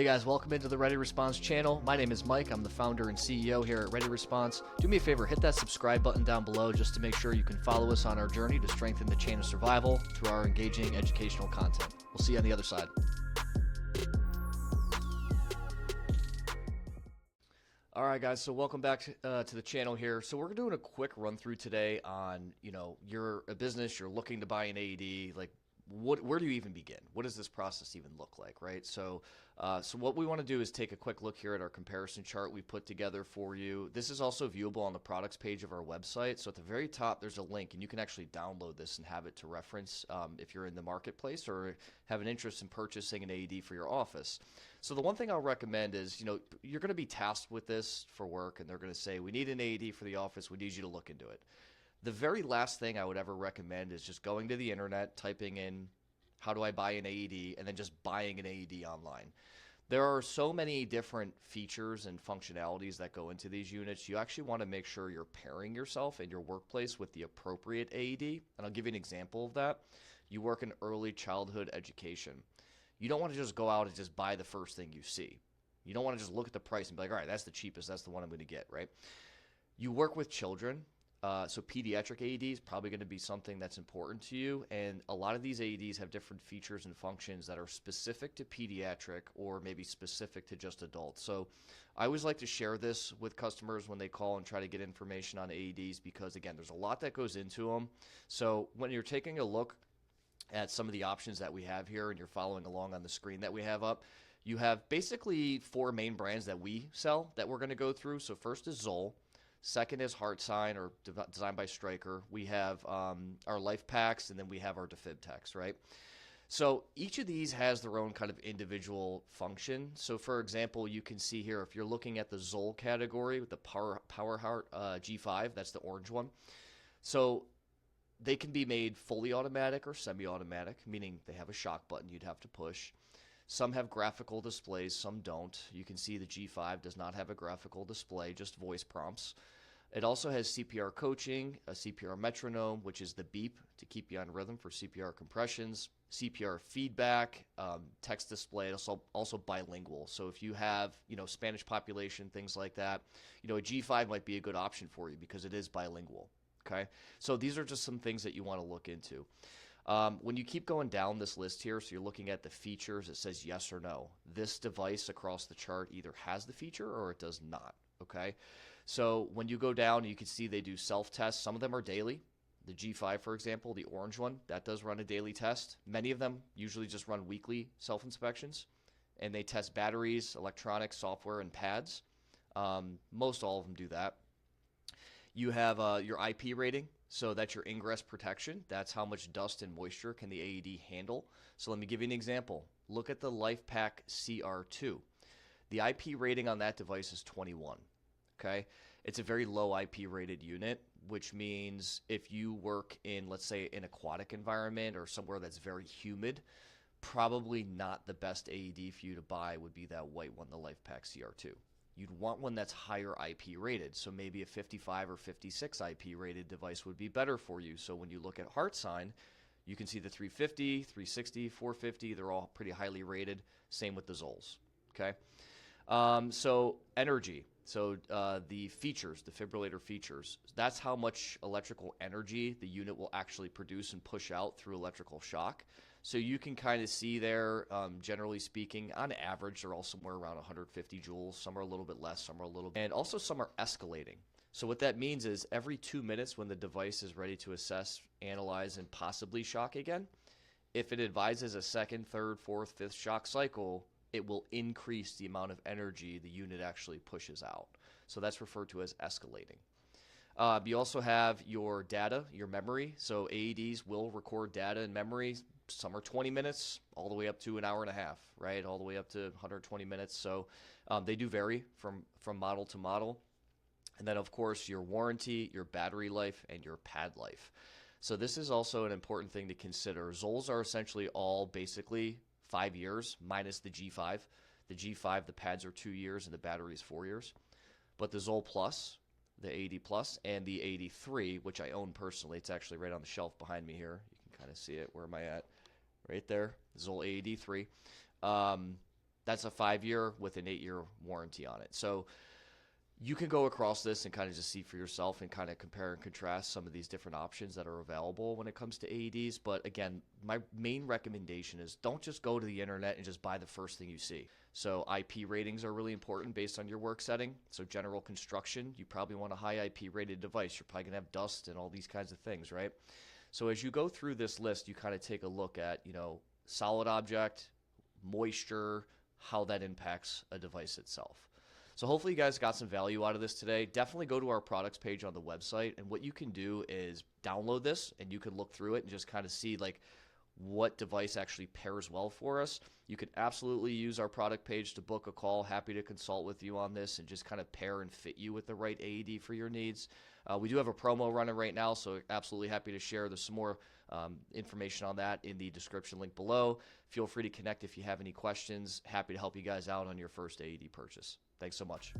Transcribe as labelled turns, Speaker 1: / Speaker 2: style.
Speaker 1: Hey guys, welcome into the Ready Response channel. My name is Mike. I'm the founder and CEO here at Ready Response. Do me a favor, hit that subscribe button down below just to make sure you can follow us on our journey to strengthen the chain of survival through our engaging educational content. We'll see you on the other side. All right, guys, so welcome back to the channel here. So we're doing a quick run through today on, you're a business, you're looking to buy an AED, where do you even begin? What does this process even look like, right? So what we want to do is take a quick look here at our comparison chart we put together for you. This is also viewable on the products page of our website. So at the very top, there's a link, and you can actually download this and have it to reference if you're in the marketplace or have an interest in purchasing an AED for your office. So the one thing I'll recommend is, you're going to be tasked with this for work, and they're going to say, we need an AED for the office. We need you to look into it. The very last thing I would ever recommend is just going to the internet, typing in, how do I buy an AED, and then just buying an AED online. There are so many different features and functionalities that go into these units. You actually want to make sure you're pairing yourself in your workplace with the appropriate AED. And I'll give you an example of that. You work in early childhood education. You don't want to just go out and just buy the first thing you see. You don't want to just look at the price and be like, all right, that's the cheapest, that's the one I'm going to get, right? You work with children. So pediatric AEDs probably going to be something that's important to you, and a lot of these AEDs have different features and functions that are specific to pediatric or maybe specific to just adults. So I always like to share this with customers when they call and try to get information on AEDs because, again, there's a lot that goes into them. So when you're taking a look at some of the options that we have here and you're following along on the screen that we have up, you have basically four main brands that we sell that we're going to go through. So first is Zoll. Second is HeartSign, or designed by Stryker. We have our Life Packs, and then we have our Defib-Techs, right? So each of these has their own kind of individual function. So for example, you can see here, if you're looking at the Zoll category with the PowerHeart G5, that's the orange one. So they can be made fully automatic or semi-automatic, meaning they have a shock button you'd have to push. Some have graphical displays, some don't. You can see the G5 does not have a graphical display, just voice prompts. It also has CPR coaching, a CPR metronome, which is the beep to keep you on rhythm for CPR compressions, CPR feedback, text display, also bilingual. So if you have, Spanish population, things like that, a G5 might be a good option for you because it is bilingual, okay? So these are just some things that you want to look into. When you keep going down this list here, so you're looking at the features, it says yes or no. This device across the chart either has the feature or it does not, okay? So when you go down, you can see they do self-tests. Some of them are daily. The G5, for example, the orange one, that does run a daily test. Many of them usually just run weekly self-inspections, and they test batteries, electronics, software, and pads. Most all of them do that. You have your IP rating. So that's your ingress protection. That's how much dust and moisture can the AED handle. So let me give you an example. Look at the LifePak CR2. The IP rating on that device is 21, okay? It's a very low IP rated unit, which means if you work in, let's say, an aquatic environment or somewhere that's very humid, probably not the best AED for you to buy would be that white one, the LifePak CR2. You'd want one that's higher IP rated, so maybe a 55 or 56 IP rated device would be better for you. So when you look at HeartSign, you can see the 350, 360, 450, they're all pretty highly rated. Same with the Zolls, okay? So energy, so the features, defibrillator features, that's how much electrical energy the unit will actually produce and push out through electrical shock. So you can kind of see there, generally speaking, on average, they're all somewhere around 150 joules. Some are a little bit less, some are a little bit, and also some are escalating. So what that means is every 2 minutes when the device is ready to assess, analyze, and possibly shock again, if it advises a second, third, fourth, fifth shock cycle, it will increase the amount of energy the unit actually pushes out. So that's referred to as escalating. You also have your data, your memory. So AEDs will record data and memory. Some are 20 minutes all the way up to an hour and a half, right? All the way up to 120 minutes. So they do vary from model to model. And then, of course, your warranty, your battery life, and your pad life. So this is also an important thing to consider. Zolls are essentially all basically 5 years minus the G5. The G5, the pads are 2 years and the battery is 4 years. But the Zoll Plus, the AED Plus, and the AED 3, which I own personally, it's actually right on the shelf behind me here. You can kind of see it. Where am I at? Right there, Zoll AED 3. That's a 5-year with an 8-year warranty on it. So you can go across this and kind of just see for yourself and kind of compare and contrast some of these different options that are available when it comes to AEDs. But again, my main recommendation is don't just go to the internet and just buy the first thing you see. So IP ratings are really important based on your work setting. So general construction, you probably want a high IP rated device. You're probably going to have dust and all these kinds of things, right? So as you go through this list, you kind of take a look at, solid object, moisture, how that impacts a device itself. So hopefully you guys got some value out of this today. Definitely go to our products page on the website, and what you can do is download this and you can look through it and just kind of see like what device actually pairs well for us. You could absolutely use our product page to book a call. Happy to consult with you on this and just kind of pair and fit you with the right AED for your needs. We do have a promo running right now, so absolutely happy to share. There's some more information on that in the description link below. Feel free to connect if you have any questions. Happy to help you guys out on your first AED purchase. Thanks so much.